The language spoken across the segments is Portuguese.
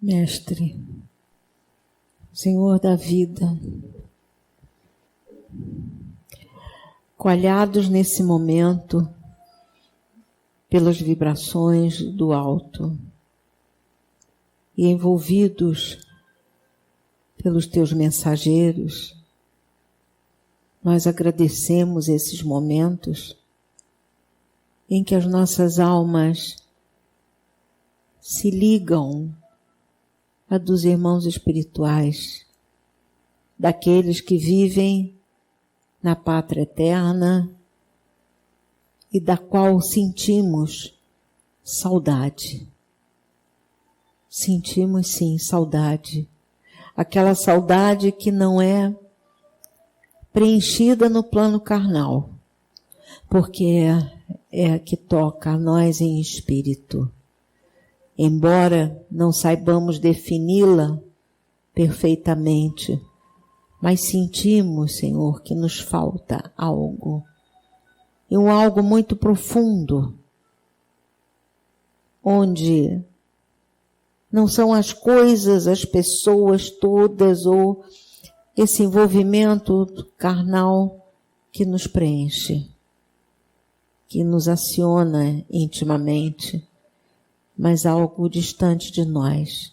Mestre, Senhor da vida, coalhados nesse momento pelas vibrações do alto e envolvidos pelos teus mensageiros, nós agradecemos esses momentos em que as nossas almas se ligam a dos irmãos espirituais, daqueles que vivem na pátria eterna e da qual sentimos saudade. Sentimos sim saudade, aquela saudade que não é preenchida no plano carnal, porque é a que toca a nós em espírito. Embora não saibamos defini-la perfeitamente, mas sentimos, Senhor, que nos falta algo. E um algo muito profundo, onde não são as coisas, as pessoas todas, ou esse envolvimento carnal que nos preenche, que nos aciona intimamente, mas algo distante de nós.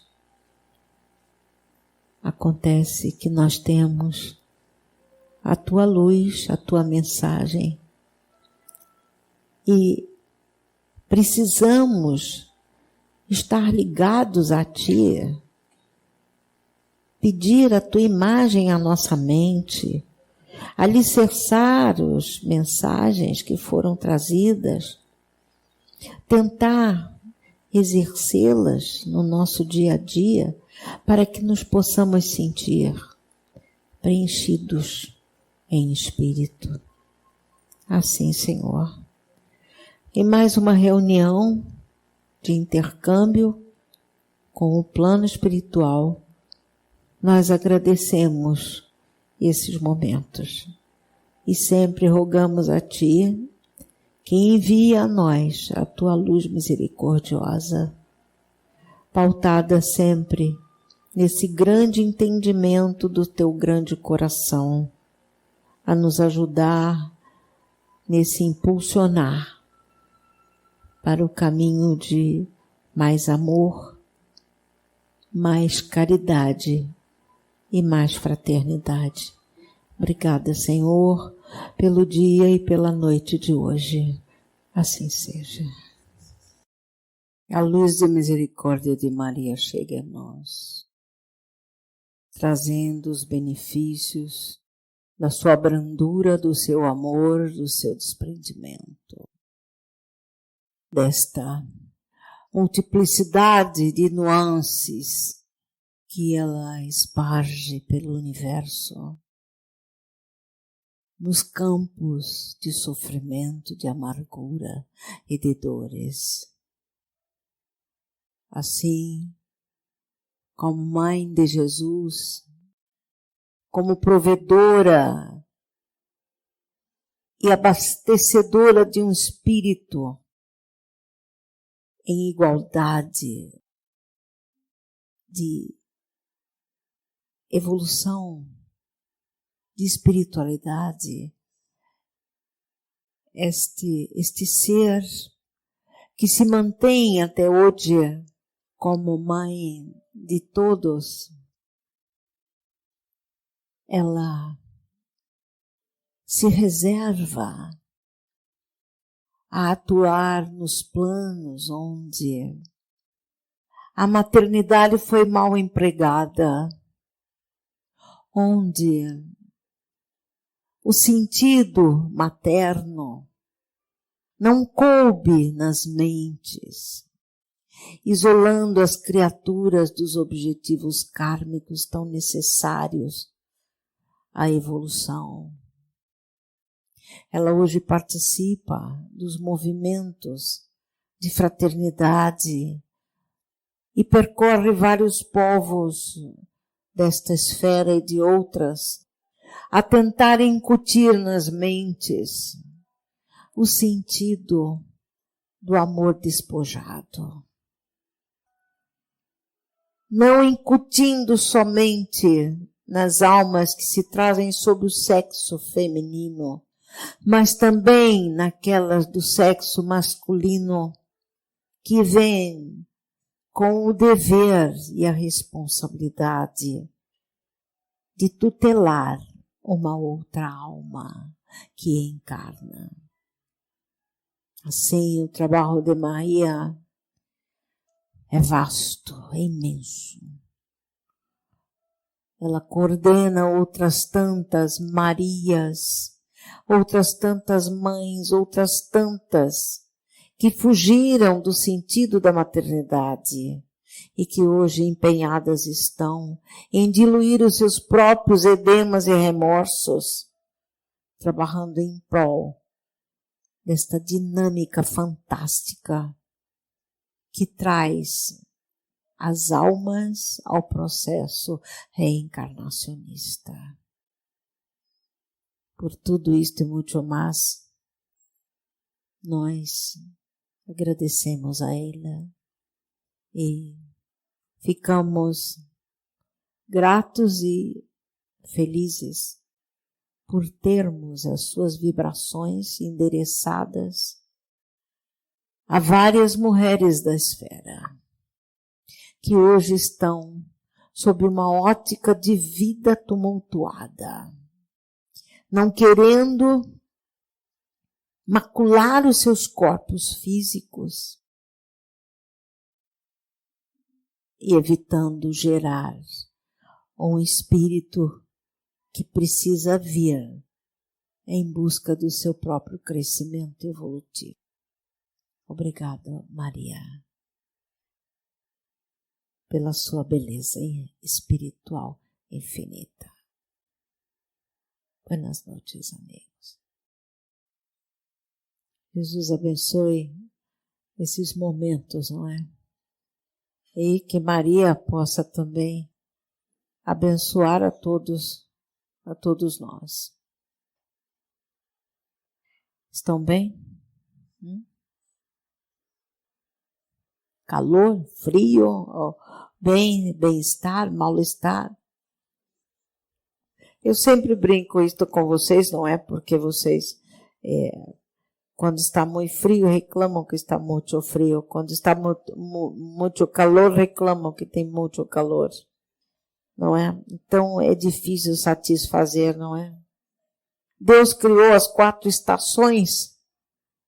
Acontece que nós temos a tua luz, a tua mensagem, e precisamos estar ligados a ti, pedir a tua imagem à nossa mente, alicerçar as mensagens que foram trazidas, tentar exercê-las no nosso dia a dia, para que nos possamos sentir preenchidos em espírito. Assim, Senhor. Em mais uma reunião de intercâmbio com o plano espiritual, nós agradecemos esses momentos e sempre rogamos a Ti que envia a nós a tua luz misericordiosa, pautada sempre nesse grande entendimento do teu grande coração, a nos ajudar nesse impulsionar para o caminho de mais amor, mais caridade e mais fraternidade. Obrigada, Senhor, pelo dia e pela noite de hoje. Assim seja. A luz de misericórdia de Maria chegue a nós, trazendo os benefícios da sua brandura, do seu amor, do seu desprendimento, desta multiplicidade de nuances que ela esparge pelo universo, nos campos de sofrimento, de amargura e de dores. Assim, como Mãe de Jesus, como provedora e abastecedora de um espírito em igualdade de evolução, de espiritualidade, este ser que se mantém até hoje como mãe de todos, ela se reserva a atuar nos planos onde a maternidade foi mal empregada, onde o sentido materno não coube nas mentes, isolando as criaturas dos objetivos kármicos tão necessários à evolução. Ela hoje participa dos movimentos de fraternidade e percorre vários povos desta esfera e de outras, a tentar incutir nas mentes o sentido do amor despojado. não incutindo somente nas almas que se trazem sob o sexo feminino, mas também naquelas do sexo masculino que vêm com o dever e a responsabilidade de tutelar uma outra alma que encarna. Assim, o trabalho de Maria é vasto, é imenso. Ela coordena outras tantas Marias, outras tantas mães, outras tantas que fugiram do sentido da maternidade e que hoje empenhadas estão em diluir os seus próprios edemas e remorsos, trabalhando em prol desta dinâmica fantástica que traz as almas ao processo reencarnacionista. Por tudo isto e muito mais, nós agradecemos a ela e ficamos gratos e felizes por termos as suas vibrações endereçadas a várias mulheres da esfera que hoje estão sob uma ótica de vida tumultuada, não querendo macular os seus corpos físicos e evitando gerar um espírito que precisa vir em busca do seu próprio crescimento evolutivo. Obrigada, Maria, pela sua beleza espiritual infinita. Buenas noches, amigos. Jesus abençoe esses momentos, não é? E que Maria possa também abençoar a todos nós. Estão bem? Calor, frio, bem-estar, mal-estar? Eu sempre brinco isto com vocês, não é? Porque vocês, quando está muito frio, reclamam que está muito frio. Quando está muito calor, reclamam que tem muito calor. Não é? Então, é difícil satisfazer, não é? Deus criou as 4 estações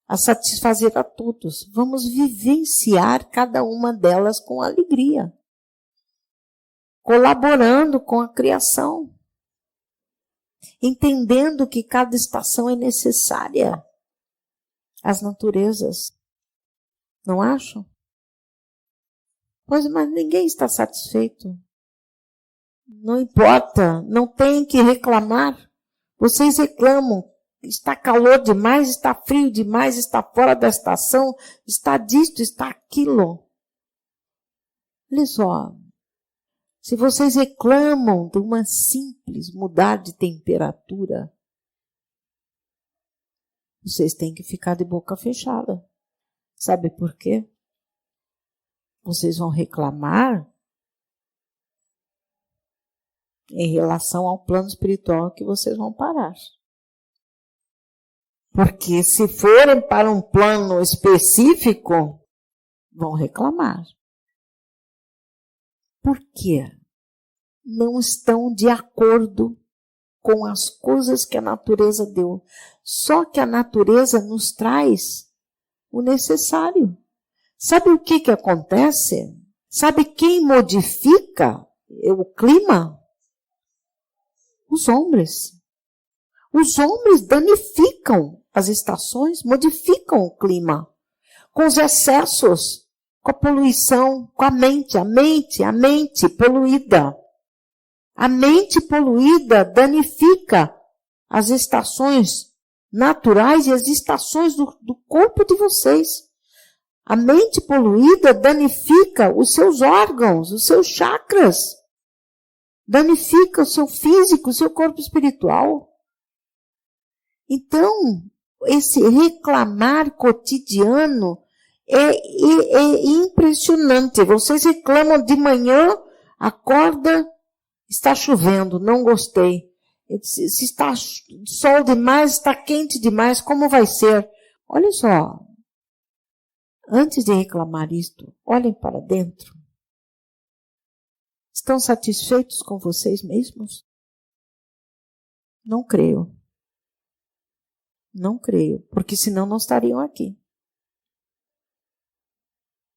a satisfazer a todos. Vamos vivenciar cada uma delas com alegria, colaborando com a criação, entendendo que cada estação é necessária às naturezas. Não acham? Pois, mas ninguém está satisfeito. Não importa, não tem que reclamar. Vocês reclamam, está calor demais, está frio demais, está fora da estação, está disto, está aquilo. Olha só, se vocês reclamam de uma simples mudar de temperatura, vocês têm que ficar de boca fechada. Sabe por quê? Vocês vão reclamar em relação ao plano espiritual que vocês vão parar. Porque se forem para um plano específico, vão reclamar. Por quê? Não estão de acordo com as coisas que a natureza deu. Só que a natureza nos traz o necessário. Sabe o que acontece? Sabe quem modifica o clima? Os homens. Os homens danificam as estações, modificam o clima, com os excessos, com a poluição, com a mente poluída. A mente poluída danifica as estações naturais e as estações do corpo de vocês. A mente poluída danifica os seus órgãos, os seus chakras. Danifica o seu físico, o seu corpo espiritual. Então, esse reclamar cotidiano É impressionante. Vocês reclamam de manhã, acorda, está chovendo, não gostei. Se está sol demais, está quente demais, como vai ser? Olha só, antes de reclamar isto, olhem para dentro. Estão satisfeitos com vocês mesmos? Não creio. Não creio, porque senão não estariam aqui.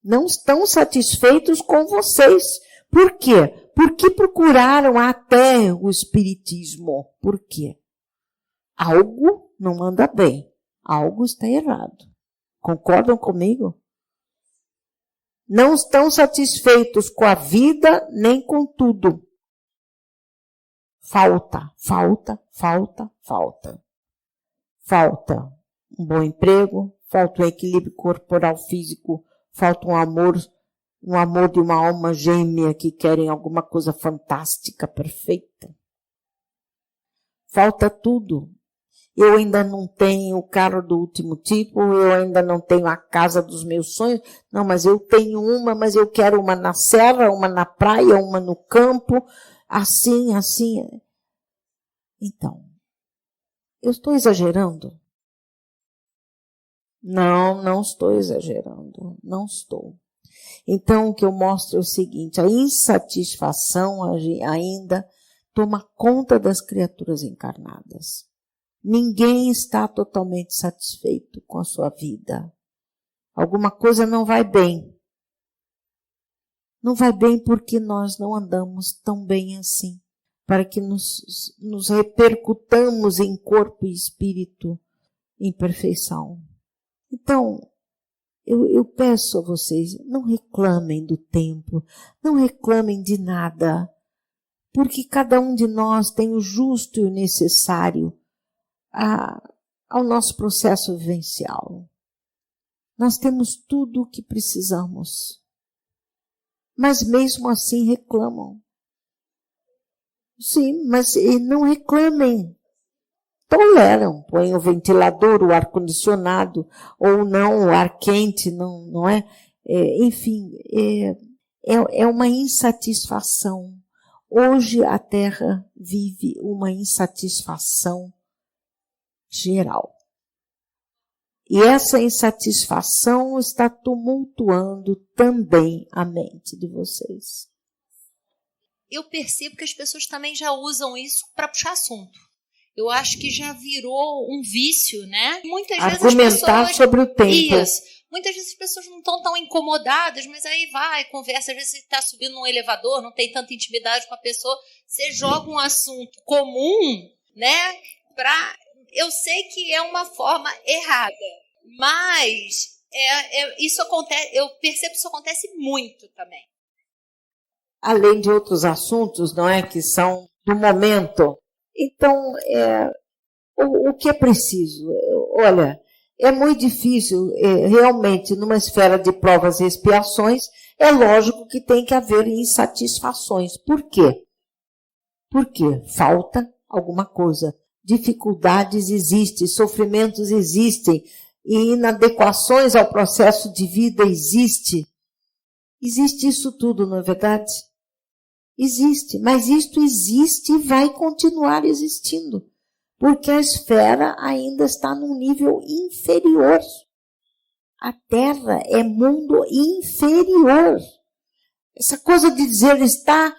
Não estão satisfeitos com vocês. Por quê? Porque procuraram até o espiritismo. Por quê? Algo não anda bem. Algo está errado. Concordam comigo? Não estão satisfeitos com a vida nem com tudo. Falta. Falta um bom emprego, falta um equilíbrio corporal físico, falta um amor de uma alma gêmea que querem alguma coisa fantástica, perfeita. Falta tudo. Eu ainda não tenho o carro do último tipo, eu ainda não tenho a casa dos meus sonhos. Não, mas eu tenho uma, mas eu quero uma na serra, uma na praia, uma no campo, assim. Então, eu estou exagerando? Não estou exagerando, não estou. Então, o que eu mostro é o seguinte, a insatisfação ainda toma conta das criaturas encarnadas. Ninguém está totalmente satisfeito com a sua vida. Alguma coisa não vai bem. Não vai bem porque nós não andamos tão bem assim, para que nos repercutamos em corpo e espírito em perfeição. Então, eu peço a vocês, não reclamem do tempo, não reclamem de nada, porque cada um de nós tem o justo e o necessário ao nosso processo vivencial. Nós temos tudo o que precisamos, mas mesmo assim reclamam. Sim, mas não reclamem. Toleram, põem o ventilador, o ar-condicionado, ou não, o ar quente, não é? Enfim, é uma insatisfação. Hoje a Terra vive uma insatisfação geral. E essa insatisfação está tumultuando também a mente de vocês. Eu percebo que as pessoas também já usam isso para puxar assunto. Eu acho que já virou um vício, né? Muitas vezes argumentar as pessoas, sobre o tempo. Isso. Muitas vezes as pessoas não estão tão incomodadas, mas aí vai, conversa. Às vezes você está subindo num elevador, não tem tanta intimidade com a pessoa, você joga um assunto comum, né? Eu sei que é uma forma errada, mas isso acontece, eu percebo que isso acontece muito também. Além de outros assuntos, não é, que são do momento. Então, o que é preciso? Olha, é muito difícil, realmente, numa esfera de provas e expiações, é lógico que tem que haver insatisfações. Por quê? Porque falta alguma coisa. Dificuldades existem, sofrimentos existem, e inadequações ao processo de vida existe. Existe isso tudo, não é verdade? Existe, mas isto existe e vai continuar existindo, porque a esfera ainda está num nível inferior. A Terra é mundo inferior. Essa coisa de dizer está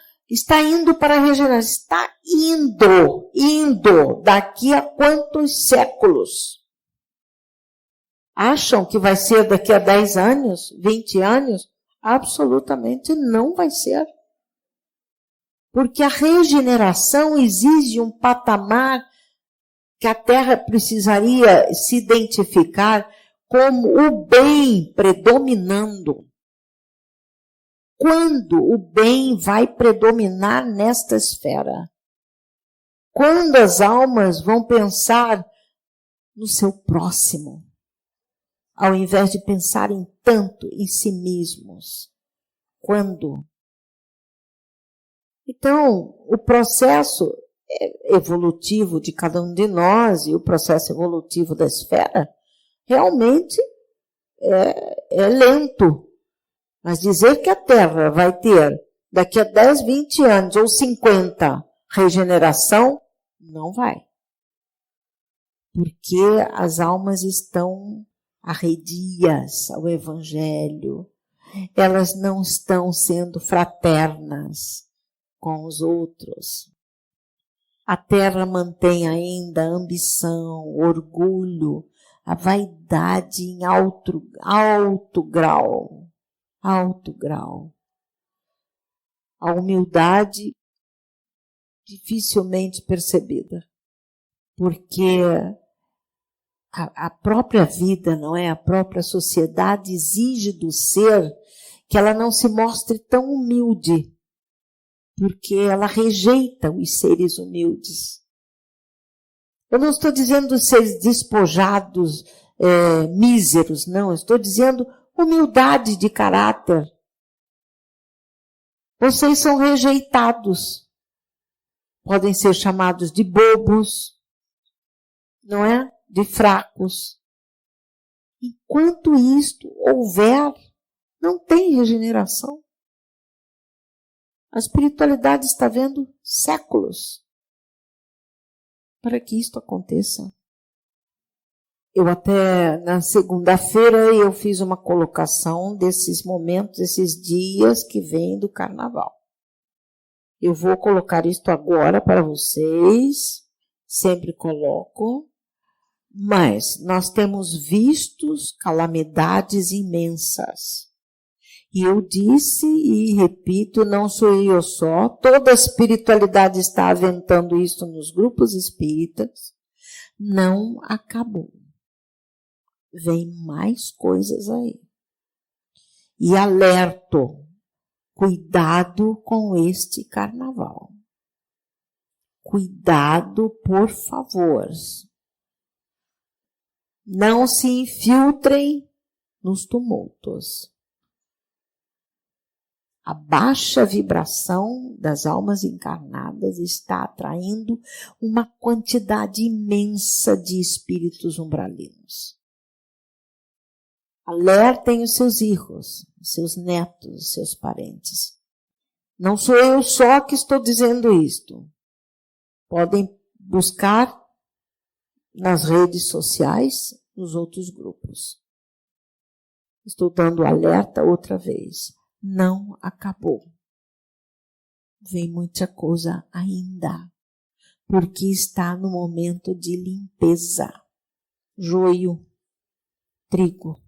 indo para a regeneração, está indo daqui a quantos séculos? Acham que vai ser daqui a 10 anos, 20 anos? Absolutamente não vai ser. Porque a regeneração exige um patamar que a Terra precisaria se identificar como o bem predominando. Quando o bem vai predominar nesta esfera? Quando as almas vão pensar no seu próximo, ao invés de pensarem tanto em si mesmos? Quando? Então, o processo evolutivo de cada um de nós e o processo evolutivo da esfera realmente é lento. Mas dizer que a Terra vai ter, daqui a 10, 20 anos ou 50, regeneração, não vai. Porque as almas estão arredias ao Evangelho. Elas não estão sendo fraternas com os outros. A Terra mantém ainda a ambição, o orgulho, a vaidade em alto grau. Alto grau. A humildade dificilmente percebida. Porque a própria vida, não é? A própria sociedade exige do ser que ela não se mostre tão humilde, porque ela rejeita os seres humildes. Eu não estou dizendo seres despojados, míseros, não. Eu estou dizendo humildade de caráter. Vocês são rejeitados. Podem ser chamados de bobos, não é? De fracos. Enquanto isto houver, não tem regeneração. A espiritualidade está vendo séculos para que isto aconteça. Eu até na segunda-feira eu fiz uma colocação desses momentos, desses dias que vêm do carnaval. Eu vou colocar isto agora para vocês, sempre coloco, mas nós temos visto calamidades imensas. E eu disse e repito, não sou eu só, toda a espiritualidade está aventando isso nos grupos espíritas, não acabou. Vem mais coisas aí. E alerto, cuidado com este carnaval. Cuidado, por favor. Não se infiltrem nos tumultos. A baixa vibração das almas encarnadas está atraindo uma quantidade imensa de espíritos umbralinos. Alertem os seus filhos, os seus netos, os seus parentes. Não sou eu só que estou dizendo isto. Podem buscar nas redes sociais, nos outros grupos. Estou dando alerta outra vez. Não acabou. Vem muita coisa ainda, porque está no momento de limpeza. Joio, trigo.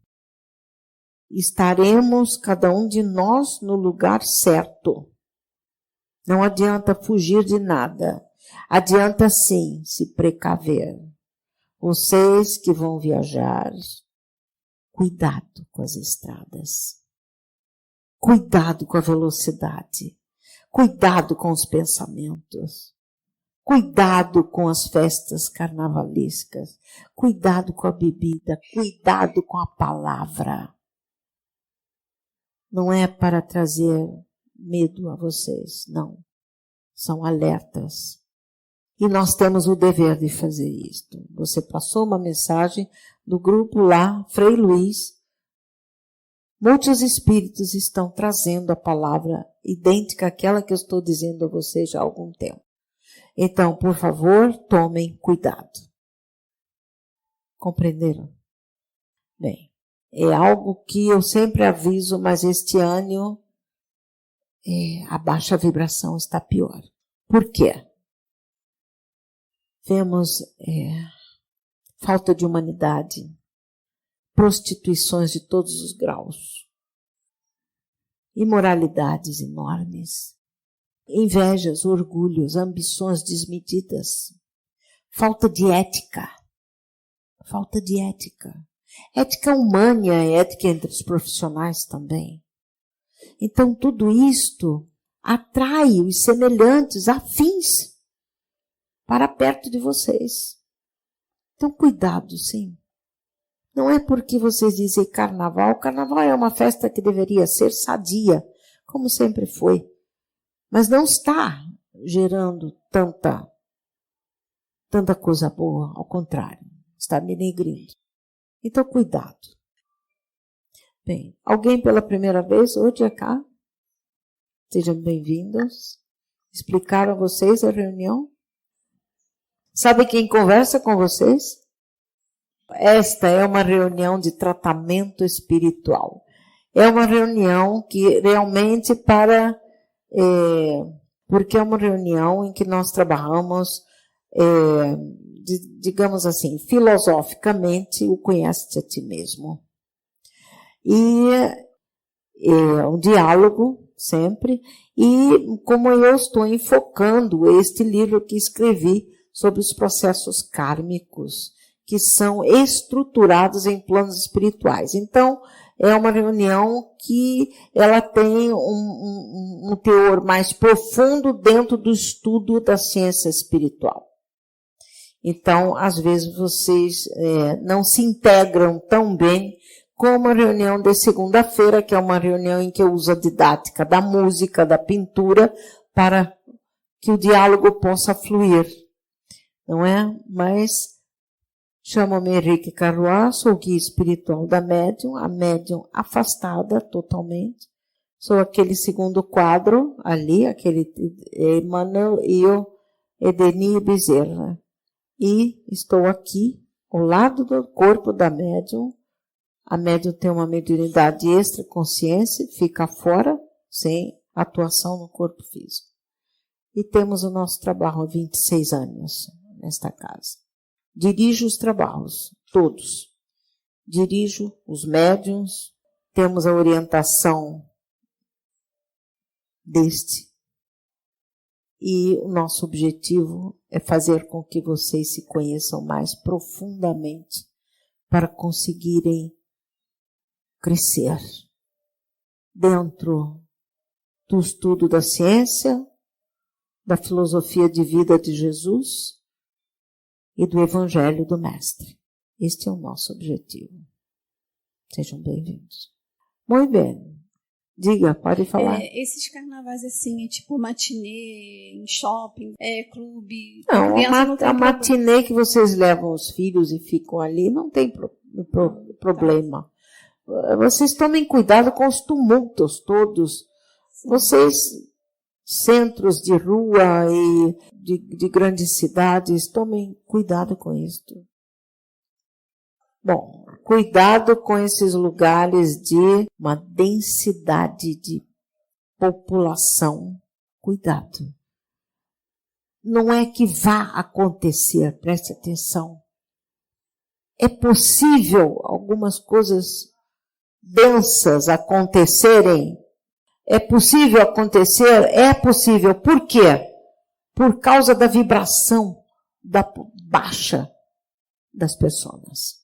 Estaremos, cada um de nós, no lugar certo. Não adianta fugir de nada. Adianta, sim, se precaver. Vocês que vão viajar, cuidado com as estradas. Cuidado com a velocidade. Cuidado com os pensamentos. Cuidado com as festas carnavalescas. Cuidado com a bebida. Cuidado com a palavra. Não é para trazer medo a vocês, não. São alertas. E nós temos o dever de fazer isto. Você passou uma mensagem do grupo lá, Frei Luiz. Muitos espíritos estão trazendo a palavra idêntica àquela que eu estou dizendo a vocês já há algum tempo. Então, por favor, tomem cuidado. Compreenderam? Bem. É algo que eu sempre aviso, mas este ano a baixa vibração está pior. Por quê? Vemos falta de humanidade, prostituições de todos os graus, imoralidades enormes, invejas, orgulhos, ambições desmedidas, falta de ética. Ética humana, ética entre os profissionais também. Então, tudo isto atrai os semelhantes, afins, para perto de vocês. Então, cuidado, sim. Não é porque vocês dizem carnaval. Carnaval é uma festa que deveria ser sadia, como sempre foi. Mas não está gerando tanta coisa boa, ao contrário. Está denegrindo. Então, cuidado. Bem, alguém pela primeira vez hoje cá? Sejam bem-vindos. Explicaram a vocês a reunião? Sabe quem conversa com vocês? Esta é uma reunião de tratamento espiritual. É uma reunião que realmente porque é uma reunião em que nós trabalhamos, digamos assim, filosoficamente, o conhece-te a ti mesmo. E é um diálogo sempre, e como eu estou enfocando este livro que escrevi sobre os processos kármicos, que são estruturados em planos espirituais. Então, é uma reunião que ela tem um teor mais profundo dentro do estudo da ciência espiritual. Então, às vezes, vocês não se integram tão bem como a reunião de segunda-feira, que é uma reunião em que eu uso a didática da música, da pintura, para que o diálogo possa fluir. Não é? Mas chamo-me Henrique Carroá, sou guia espiritual da médium, a médium afastada totalmente. Sou aquele segundo quadro ali, aquele Emmanuel e o Edeni Bezerra. E estou aqui, ao lado do corpo da médium. A médium tem uma mediunidade extra consciência, fica fora, sem atuação no corpo físico. E temos o nosso trabalho há 26 anos nesta casa. Dirijo os trabalhos, todos. Dirijo os médiuns, temos a orientação deste. E o nosso objetivo é fazer com que vocês se conheçam mais profundamente para conseguirem crescer dentro do estudo da ciência, da filosofia de vida de Jesus e do Evangelho do Mestre. Este é o nosso objetivo. Sejam bem-vindos. Muito bem. Diga, pode falar. Esses carnavais assim, tipo matinê, em shopping, clube... Não, a matinê que vocês levam os filhos e ficam ali, não tem problema. Vocês tomem cuidado com os tumultos todos. Sim. Vocês, centros de rua e de grandes cidades, tomem cuidado com isso. Bom, cuidado com esses lugares de uma densidade de população. Cuidado. Não é que vá acontecer, preste atenção. É possível algumas coisas densas acontecerem? É possível acontecer? É possível. Por quê? Por causa da vibração baixa das pessoas.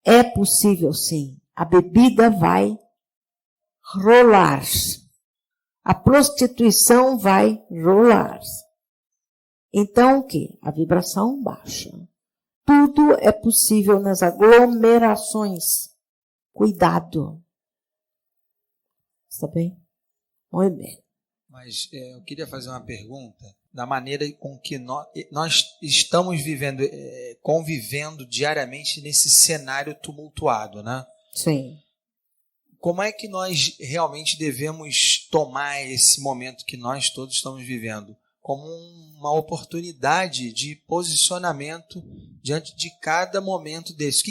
É possível, sim. A bebida vai rolar. A prostituição vai rolar. Então, o quê? A vibração baixa. Tudo é possível nas aglomerações. Cuidado. Está bem? Muito bem. Mas eu queria fazer uma pergunta da maneira com que nós estamos convivendo diariamente nesse cenário tumultuado, né? Sim. Como é que nós realmente devemos tomar esse momento que nós todos estamos vivendo como uma oportunidade de posicionamento diante de cada momento desse?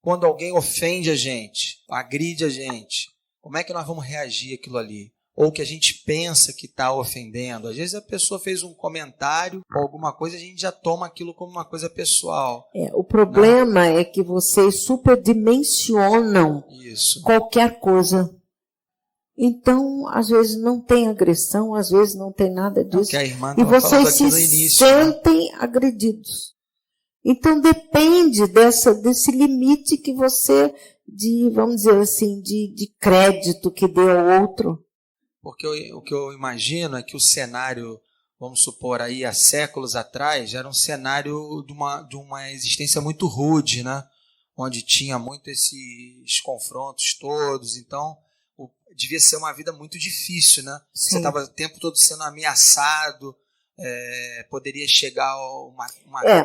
Quando alguém ofende a gente, agride a gente, como é que nós vamos reagir àquilo ali? Ou que a gente pensa que está ofendendo. Às vezes a pessoa fez um comentário ou alguma coisa, a gente já toma aquilo como uma coisa pessoal. O problema é que vocês superdimensionam qualquer coisa. Então, às vezes não tem agressão, às vezes não tem nada disso. E vocês se sentem agredidos. Então, depende desse limite que você, vamos dizer assim, de crédito que deu ao outro. Porque o que eu imagino é que o cenário, vamos supor, aí há séculos atrás, era um cenário de uma existência muito rude, né? Onde tinha muito esses confrontos todos. Então, devia ser uma vida muito difícil, né? Sim. Você estava o tempo todo sendo ameaçado, poderia chegar uma...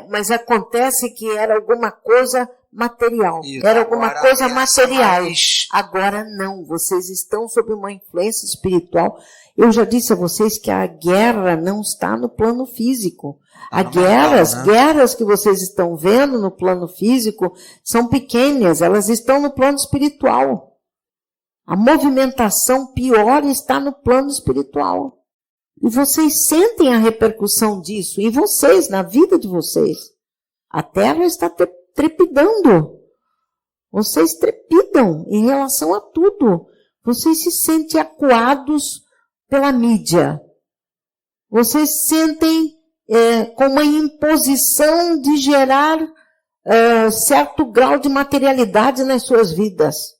Mas acontece que era alguma coisa material. Isso. Quero alguma Agora coisa pensa material. mais- Agora não, vocês estão sob uma influência espiritual. Eu já disse a vocês que a guerra não está no plano físico. Tá no As mental, né? guerras que vocês estão vendo no plano físico são pequenas, elas estão no plano espiritual. A movimentação pior está no plano espiritual. E vocês sentem a repercussão disso em vocês, na vida de vocês. A Terra está trepidando. Vocês trepidam em relação a tudo. Vocês se sentem acuados pela mídia. Vocês sentem com uma imposição de gerar certo grau de materialidade nas suas vidas.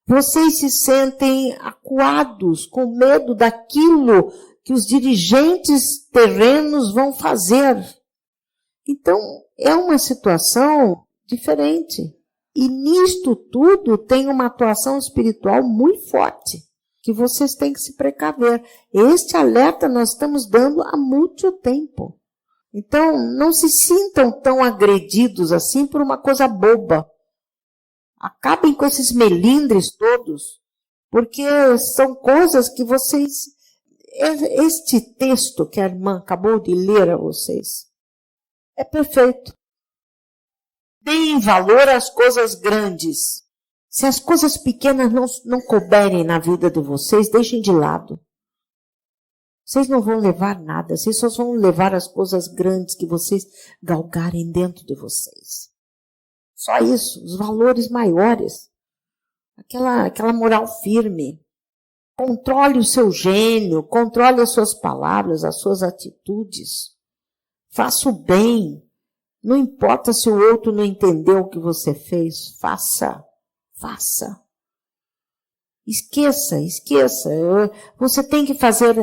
Vocês se sentem acuados, com medo daquilo que os dirigentes terrenos vão fazer. Então, é uma situação diferente. E nisto tudo tem uma atuação espiritual muito forte, que vocês têm que se precaver. Este alerta nós estamos dando há muito tempo. Então, não se sintam tão agredidos assim por uma coisa boba. Acabem com esses melindres todos, porque são coisas que vocês... Este texto que a irmã acabou de ler a vocês é perfeito. Deem valor às coisas grandes. Se as coisas pequenas não couberem na vida de vocês, deixem de lado. Vocês não vão levar nada, vocês só vão levar as coisas grandes que vocês galgarem dentro de vocês. Só isso, os valores maiores. Aquela moral firme. Controle o seu gênio, controle as suas palavras, as suas atitudes. Faça o bem. Não importa se o outro não entendeu o que você fez, faça. Esqueça. Você tem que fazer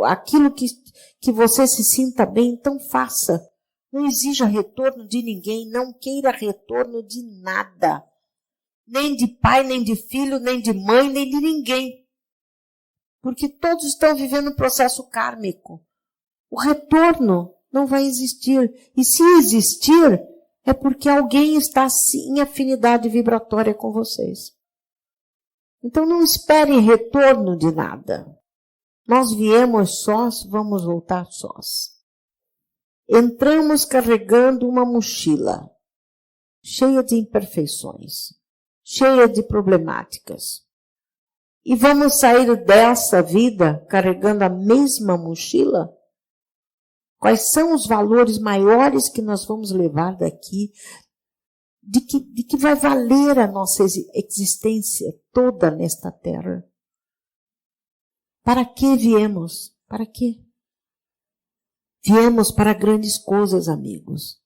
aquilo que você se sinta bem, então faça. Não exija retorno de ninguém, não queira retorno de nada. Nem de pai, nem de filho, nem de mãe, nem de ninguém. Porque todos estão vivendo um processo kármico. O retorno não vai existir. E se existir, é porque alguém está em afinidade vibratória com vocês. Então não esperem retorno de nada. Nós viemos sós, vamos voltar sós. Entramos carregando uma mochila cheia de imperfeições, cheia de problemáticas. E vamos sair dessa vida carregando a mesma mochila? Quais são os valores maiores que nós vamos levar daqui? De que vai valer a nossa existência toda nesta terra? Para que viemos? Para quê? Viemos para grandes coisas, amigos.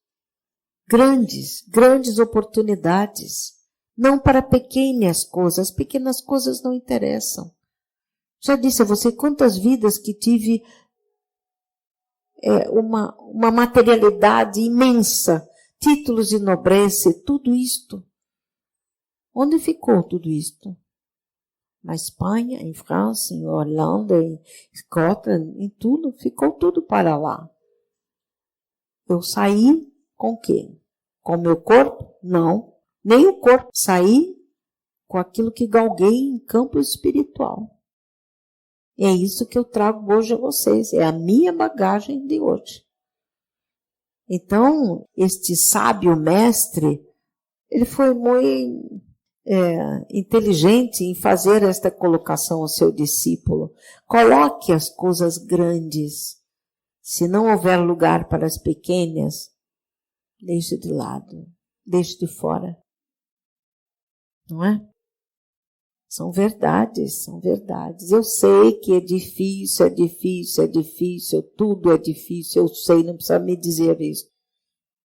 Grandes oportunidades. Não para pequenas coisas. As pequenas coisas não interessam. Já disse a você quantas vidas que tive uma materialidade imensa, títulos de nobreza, tudo isto. Onde ficou tudo isto? Na Espanha, em França, em Holanda, em Scotland, em tudo, ficou tudo para lá. Eu saí com o quê? Com o meu corpo? Não. Nem o corpo. Saí com aquilo que galguei em campo espiritual. É isso que eu trago hoje a vocês. É a minha bagagem de hoje. Então, este sábio mestre, ele foi muito inteligente em fazer esta colocação ao seu discípulo. Coloque as coisas grandes. Se não houver lugar para as pequenas, deixe de lado, deixe de fora. Não é? São verdades. Eu sei que é difícil, tudo é difícil, eu sei, não precisa me dizer isso.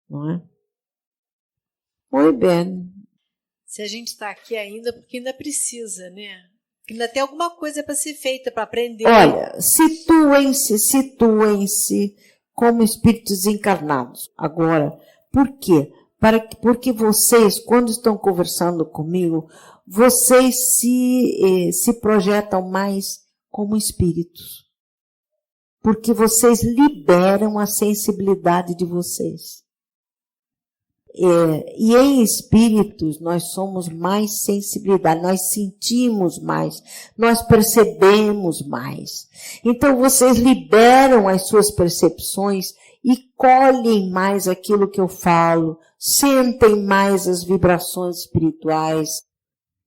Não é? Muito bem. Se a gente está aqui ainda, porque ainda precisa, né? Porque ainda tem alguma coisa para ser feita, para aprender. Olha, situem-se como espíritos encarnados. Agora, por quê? Porque vocês, quando estão conversando comigo, vocês se projetam mais como espíritos. Porque vocês liberam a sensibilidade de vocês. E em espíritos nós somos mais sensibilidade, nós sentimos mais, nós percebemos mais. Então vocês liberam as suas percepções e colhem mais aquilo que eu falo, sentem mais as vibrações espirituais.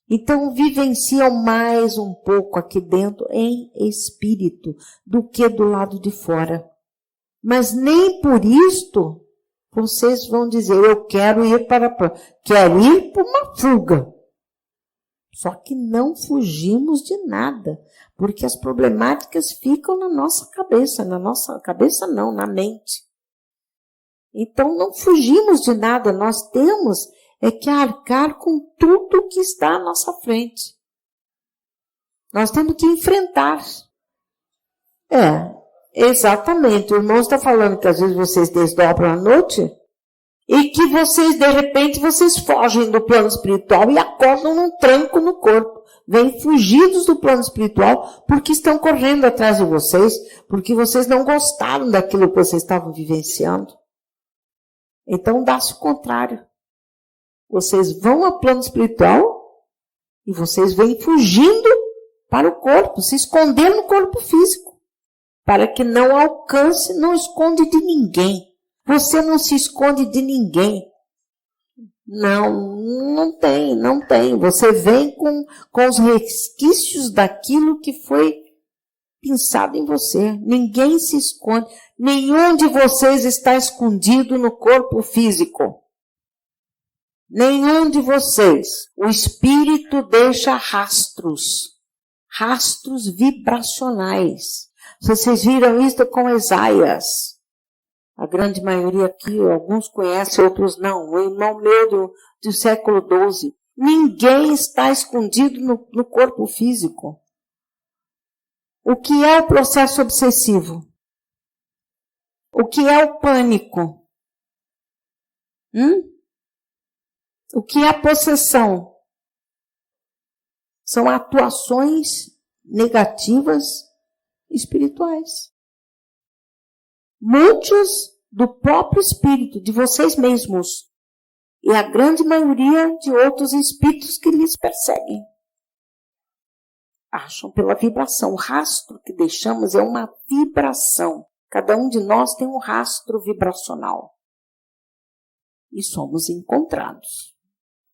Então vivenciam mais um pouco aqui dentro em espírito do que do lado de fora. Mas nem por isto vocês vão dizer, eu quero ir para uma fuga. Só que não fugimos de nada, porque as problemáticas ficam na nossa cabeça não, na mente. Então não fugimos de nada, nós temos que arcar com tudo que está à nossa frente. Nós temos que enfrentar. Exatamente, o irmão está falando que às vezes vocês desdobram à noite e que vocês, de repente, vocês fogem do plano espiritual e acordam num tranco no corpo. Vêm fugidos do plano espiritual porque estão correndo atrás de vocês, porque vocês não gostaram daquilo que vocês estavam vivenciando. Então dá-se o contrário. Vocês vão ao plano espiritual e vocês vêm fugindo para o corpo, se esconder no corpo físico. Para que não alcance, não esconde de ninguém. Você não se esconde de ninguém. Não tem. Você vem com os resquícios daquilo que foi pensado em você. Ninguém se esconde. Nenhum de vocês está escondido no corpo físico. Nenhum de vocês. O espírito deixa rastros vibracionais. Vocês viram isso com Esaias. A grande maioria aqui, alguns conhecem, outros não. O irmão meu do século XII. Ninguém está escondido no corpo físico. O que é o processo obsessivo? O que é o pânico? O que é a possessão? São atuações negativas espirituais. Muitos do próprio espírito, de vocês mesmos, e a grande maioria de outros espíritos que lhes perseguem. Acham pela vibração. O rastro que deixamos é uma vibração. Cada um de nós tem um rastro vibracional. E somos encontrados.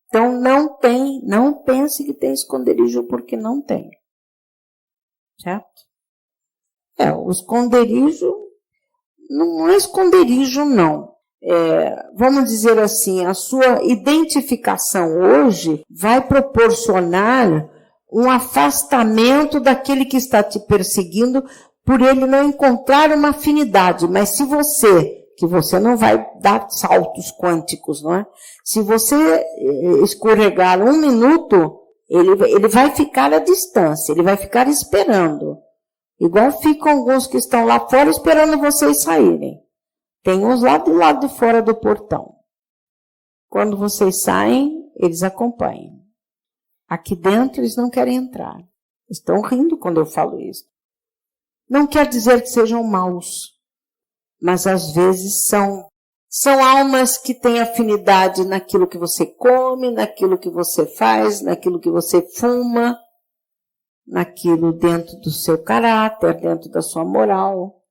Então não pense que tem esconderijo, porque não tem. Certo? O esconderijo não é esconderijo, não. Vamos dizer assim, a sua identificação hoje vai proporcionar um afastamento daquele que está te perseguindo por ele não encontrar uma afinidade. Mas se você não vai dar saltos quânticos, não é? Se você escorregar 1 minuto, ele vai ficar à distância, ele vai ficar esperando. Igual ficam alguns que estão lá fora esperando vocês saírem. Tem uns lá do lado de fora do portão. Quando vocês saem, eles acompanham. Aqui dentro eles não querem entrar. Estão rindo quando eu falo isso. Não quer dizer que sejam maus, mas às vezes são almas que têm afinidade naquilo que você come, naquilo que você faz, naquilo que você fuma, naquilo dentro do seu caráter, dentro da sua moral.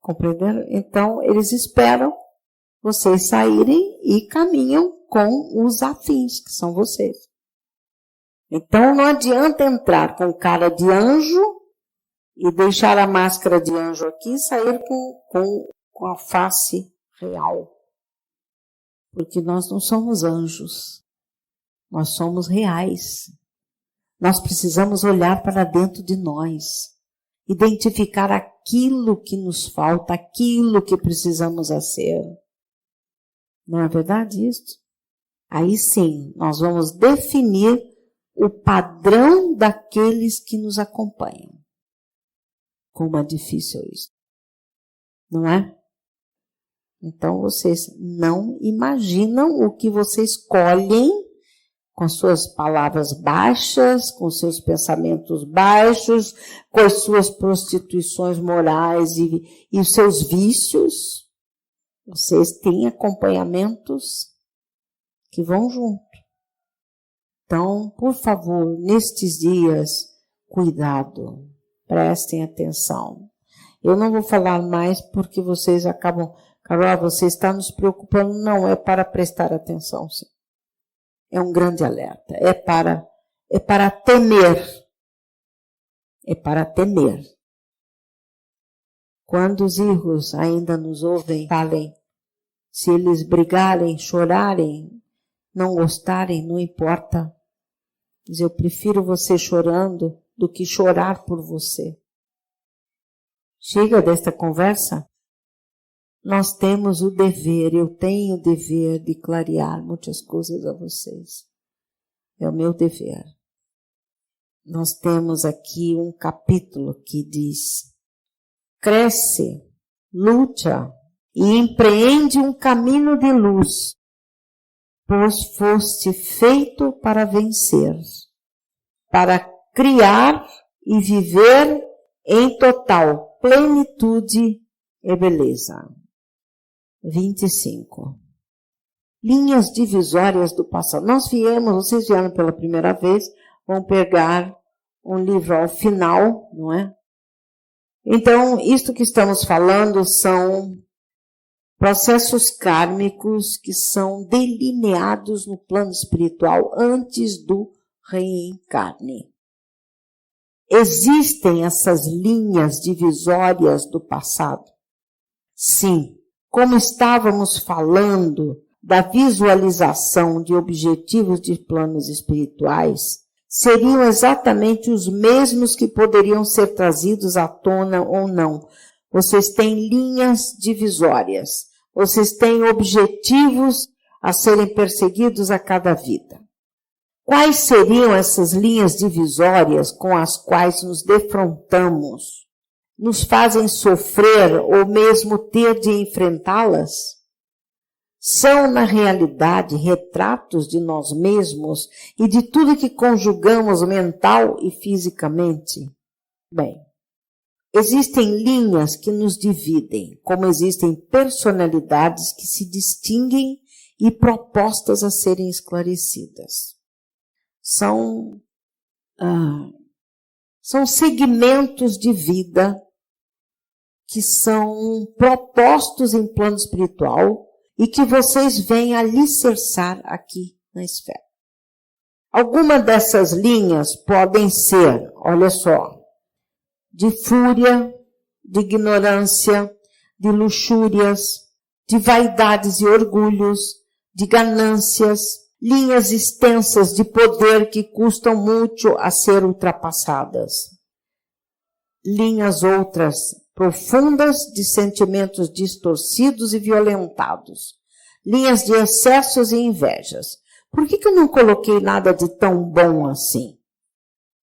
Compreenderam? Então, eles esperam vocês saírem e caminham com os afins, que são vocês. Então, não adianta entrar com cara de anjo e deixar a máscara de anjo aqui e sair com a face real. Porque nós não somos anjos. Nós somos reais. Nós precisamos olhar para dentro de nós, identificar aquilo que nos falta, aquilo que precisamos ser. Não é verdade isso? Aí sim, nós vamos definir o padrão daqueles que nos acompanham. Como é difícil isso, não é? Então vocês não imaginam o que vocês colhem com suas palavras baixas, com seus pensamentos baixos, com as suas prostituições morais e os seus vícios. Vocês têm acompanhamentos que vão junto. Então, por favor, nestes dias, cuidado, prestem atenção. Eu não vou falar mais porque vocês acabam... Carol, você está nos preocupando? Não, é para prestar atenção, sim. É um grande alerta. É para temer. É para temer. Quando os hijos ainda nos ouvem, falem. Se eles brigarem, chorarem, não gostarem, não importa. Mas eu prefiro você chorando do que chorar por você. Chega desta conversa. Nós temos o dever, eu tenho o dever de clarear muitas coisas a vocês. É o meu dever. Nós temos aqui um capítulo que diz: cresce, luta e empreende um caminho de luz, pois foste feito para vencer, para criar e viver em total plenitude e beleza. 25. Linhas divisórias do passado. Vocês vieram pela primeira vez, vão pegar um livro ao final, não é? Então, isto que estamos falando são processos kármicos que são delineados no plano espiritual antes do reencarne. Existem essas linhas divisórias do passado? Sim. Como estávamos falando da visualização de objetivos de planos espirituais, seriam exatamente os mesmos que poderiam ser trazidos à tona ou não. Vocês têm linhas divisórias, vocês têm objetivos a serem perseguidos a cada vida. Quais seriam essas linhas divisórias com as quais nos defrontamos? Nos fazem sofrer ou mesmo ter de enfrentá-las? São, na realidade, retratos de nós mesmos e de tudo que conjugamos mental e fisicamente? Bem, existem linhas que nos dividem, como existem personalidades que se distinguem e propostas a serem esclarecidas. São segmentos de vida que são propostos em plano espiritual e que vocês vêm alicerçar aqui na esfera. Algumas dessas linhas podem ser, olha só, de fúria, de ignorância, de luxúrias, de vaidades e orgulhos, de ganâncias, linhas extensas de poder que custam muito a ser ultrapassadas. Linhas outras profundas de sentimentos distorcidos e violentados. Linhas de excessos e invejas. Por que eu não coloquei nada de tão bom assim?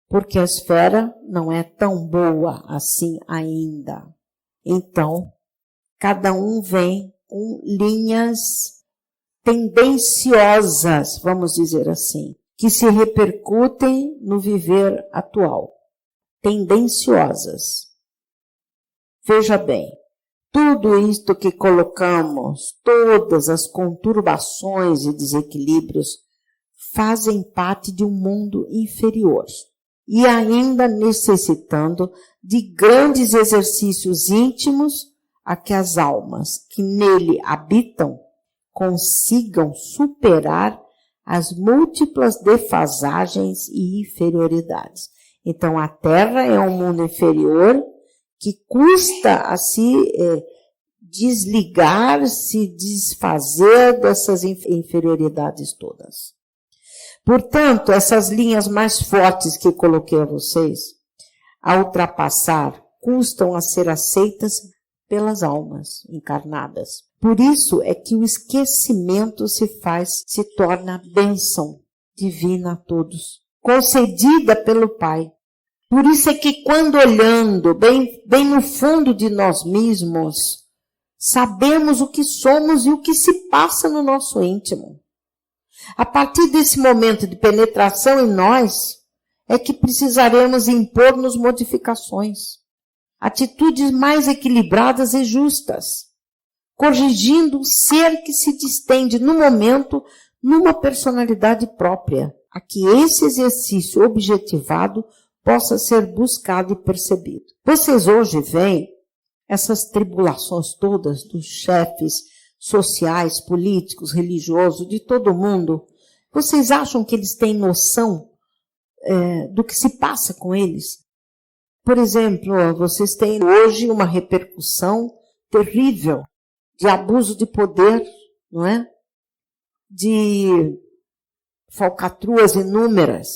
Porque a esfera não é tão boa assim ainda. Então, cada um vem com linhas tendenciosas, vamos dizer assim, que se repercutem no viver atual. Tendenciosas. Veja bem, tudo isto que colocamos, todas as conturbações e desequilíbrios, fazem parte de um mundo inferior e ainda necessitando de grandes exercícios íntimos a que as almas que nele habitam consigam superar as múltiplas defasagens e inferioridades. Então, a Terra é um mundo inferior que custa a se desligar, se desfazer dessas inferioridades todas. Portanto, essas linhas mais fortes que coloquei a vocês, a ultrapassar, custam a ser aceitas pelas almas encarnadas. Por isso é que o esquecimento se torna bênção divina a todos, concedida pelo Pai. Por isso é que quando olhando bem no fundo de nós mesmos, sabemos o que somos e o que se passa no nosso íntimo. A partir desse momento de penetração em nós, é que precisaremos impor-nos modificações, atitudes mais equilibradas e justas, corrigindo o ser que se distende no momento numa personalidade própria, a que esse exercício objetivado possa ser buscado e percebido. Vocês hoje veem essas tribulações todas dos chefes sociais, políticos, religiosos, de todo mundo. Vocês acham que eles têm noção do que se passa com eles? Por exemplo, vocês têm hoje uma repercussão terrível de abuso de poder, não é? De falcatruas inúmeras.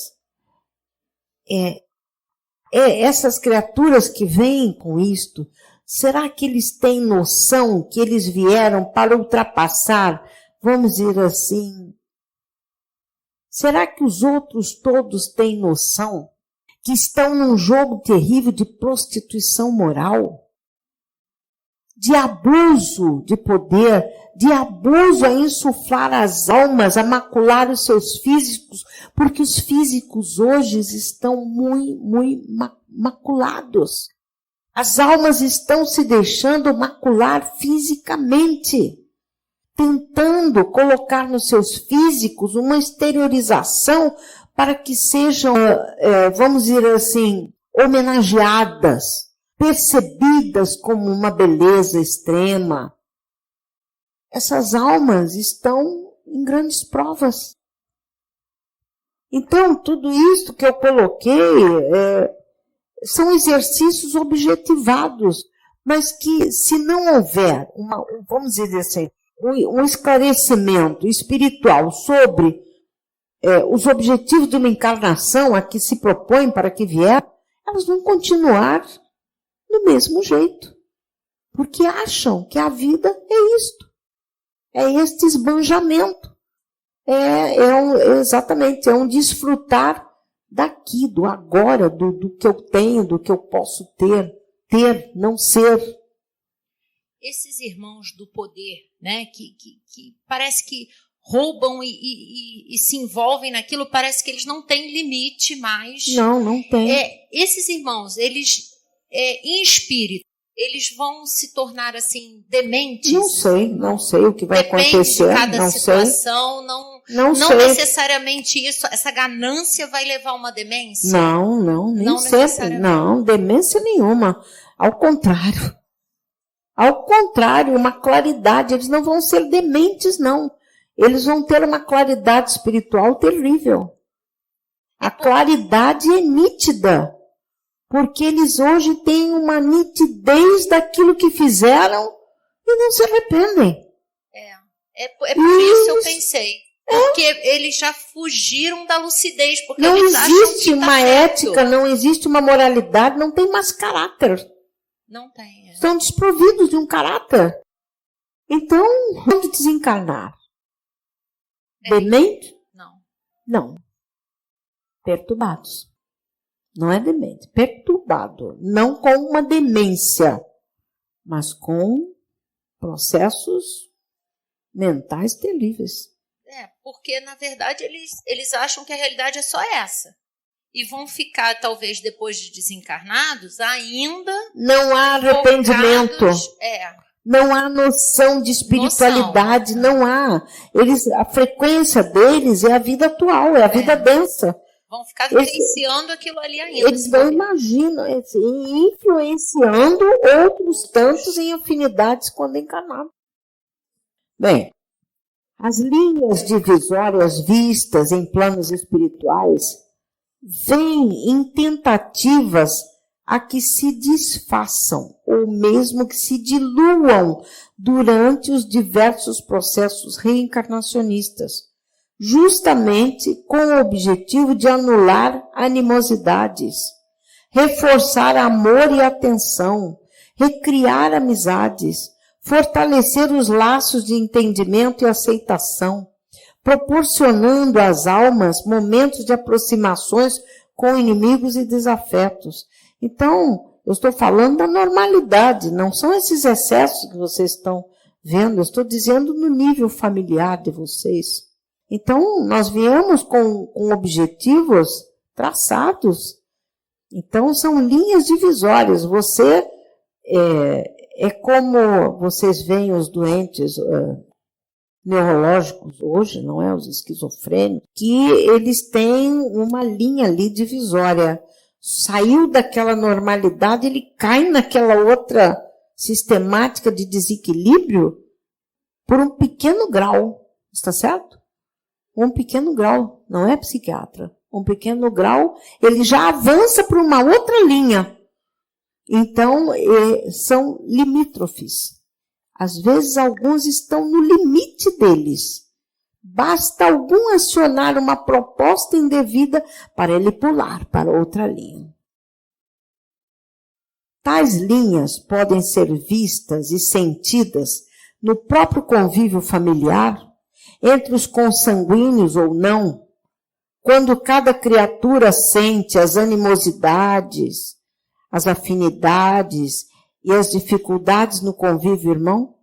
Essas criaturas que vêm com isto, será que eles têm noção que eles vieram para ultrapassar, vamos dizer assim, será que os outros todos têm noção que estão num jogo terrível de prostituição moral? De abuso de poder, de abuso a insuflar as almas, a macular os seus físicos, porque os físicos hoje estão muito maculados. As almas estão se deixando macular fisicamente, tentando colocar nos seus físicos uma exteriorização para que sejam, vamos dizer assim, homenageadas, percebidas como uma beleza extrema. Essas almas estão em grandes provas. Então, tudo isso que eu coloquei são exercícios objetivados, mas que, se não houver, vamos dizer assim, um esclarecimento espiritual sobre os objetivos de uma encarnação a que se propõe para que vier, elas vão continuar do mesmo jeito, porque acham que a vida é isto, é este esbanjamento, exatamente, é um desfrutar daqui, do agora, do que eu tenho, do que eu posso ter, não ser. Esses irmãos do poder, né, que parece que roubam e se envolvem naquilo, parece que eles não têm limite mais. Não tem. Esses irmãos, eles, em espírito, eles vão se tornar assim dementes? Não sei o que vai acontecer. De cada situação, não necessariamente isso, essa ganância vai levar a uma demência? Nem sempre. Não, demência nenhuma. Ao contrário, uma claridade. Eles não vão ser dementes, não. Eles vão ter uma claridade espiritual terrível. A claridade é nítida. Porque eles hoje têm uma nitidez daquilo que fizeram e não se arrependem. Por isso eu pensei. Porque eles já fugiram da lucidez. Porque não eles existe acham que uma ética, certo. não existe uma moralidade, não tem mais caráter. Não tem. Estão desprovidos de um caráter. Então, quando desencarnar? Demente? Não. Perturbados. Não é demente, perturbado. Não com uma demência, mas com processos mentais terríveis. Porque, na verdade, eles acham que a realidade é só essa. E vão ficar, talvez, depois de desencarnados, ainda... Não há arrependimento. Focados, Não há noção de espiritualidade, não há. A frequência deles é a vida atual, é a vida densa. Vão ficar vivenciando aquilo ali ainda. Eles vão influenciando outros tantos em afinidades quando encarnados. Bem, as linhas divisórias vistas em planos espirituais vêm em tentativas a que se desfaçam, ou mesmo que se diluam durante os diversos processos reencarnacionistas, justamente com o objetivo de anular animosidades, reforçar amor e atenção, recriar amizades, fortalecer os laços de entendimento e aceitação, proporcionando às almas momentos de aproximações com inimigos e desafetos. Então, eu estou falando da normalidade, não são esses excessos que vocês estão vendo, eu estou dizendo no nível familiar de vocês. Então, nós viemos com objetivos traçados. Então, são linhas divisórias. Você é como vocês veem os doentes neurológicos hoje, não é? Os esquizofrênicos, que eles têm uma linha ali divisória. Saiu daquela normalidade, ele cai naquela outra sistemática de desequilíbrio por um pequeno grau. Está certo? Um pequeno grau, não é psiquiatra. Um pequeno grau, ele já avança para uma outra linha. Então, são limítrofes. Às vezes, alguns estão no limite deles. Basta algum acionar uma proposta indevida para ele pular para outra linha. Tais linhas podem ser vistas e sentidas no próprio convívio familiar, entre os consanguíneos ou não, quando cada criatura sente as animosidades, as afinidades e as dificuldades no convívio irmão.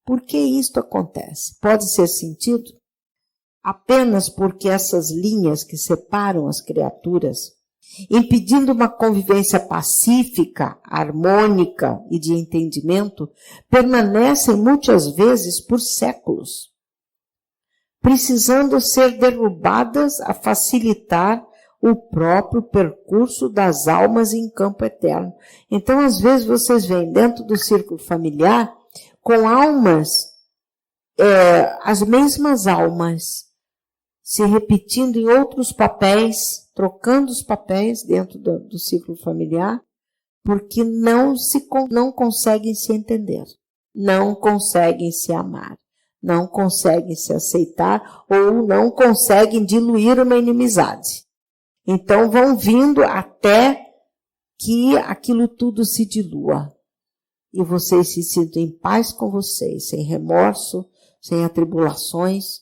Por que isto acontece? Pode ser sentido apenas porque essas linhas que separam as criaturas, impedindo uma convivência pacífica, harmônica e de entendimento, permanecem muitas vezes por séculos, precisando ser derrubadas a facilitar o próprio percurso das almas em campo eterno. Então, às vezes, vocês veem dentro do círculo familiar com almas, as mesmas almas, se repetindo em outros papéis, trocando os papéis dentro do círculo familiar, porque não conseguem se entender, não conseguem se amar, não conseguem se aceitar ou não conseguem diluir uma inimizade. Então vão vindo até que aquilo tudo se dilua e vocês se sintam em paz com vocês, sem remorso, sem atribulações,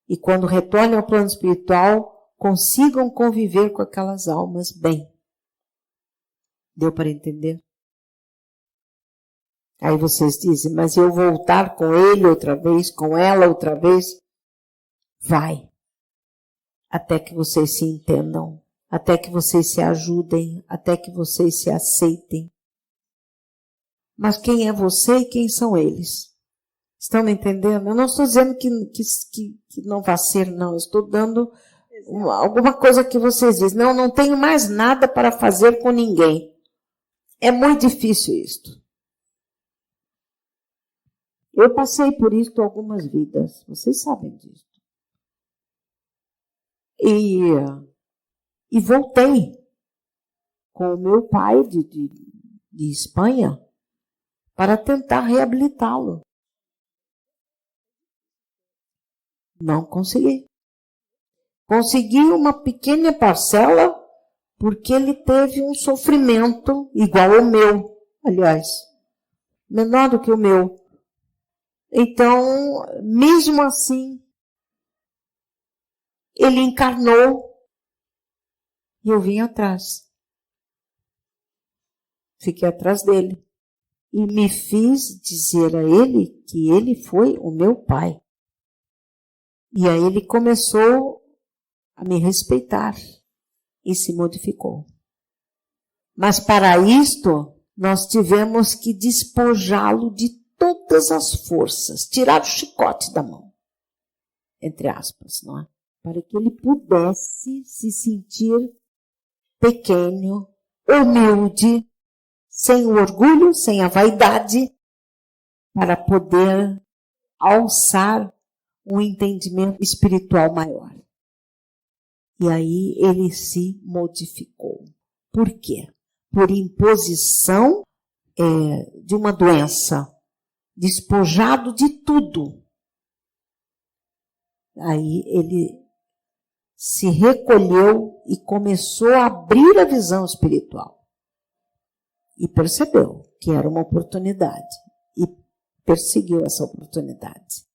e quando retornem ao plano espiritual, consigam conviver com aquelas almas bem. Deu para entender? Aí vocês dizem, mas eu voltar com ele outra vez, com ela outra vez? Vai. Até que vocês se entendam, até que vocês se ajudem, até que vocês se aceitem. Mas quem é você e quem são eles? Estão me entendendo? Eu não estou dizendo que não vai ser, não. Eu estou dando alguma coisa que vocês dizem. Não tenho mais nada para fazer com ninguém. É muito difícil isto. Eu passei por isto algumas vidas. Vocês sabem disso. E voltei com o meu pai de Espanha para tentar reabilitá-lo. Não consegui. Consegui uma pequena parcela porque ele teve um sofrimento igual ao meu, aliás, menor do que o meu. Então, mesmo assim, ele encarnou e eu vim atrás. Fiquei atrás dele e me fiz dizer a ele que ele foi o meu pai. E aí ele começou a me respeitar e se modificou. Mas para isto, nós tivemos que despojá-lo de todas as forças, tirar o chicote da mão, entre aspas, não é? Para que ele pudesse se sentir pequeno, humilde, sem o orgulho, sem a vaidade, para poder alçar um entendimento espiritual maior. E aí ele se modificou. Por quê? Por imposição de uma doença, despojado de tudo. Aí ele se recolheu e começou a abrir a visão espiritual. E percebeu que era uma oportunidade. E perseguiu essa oportunidade.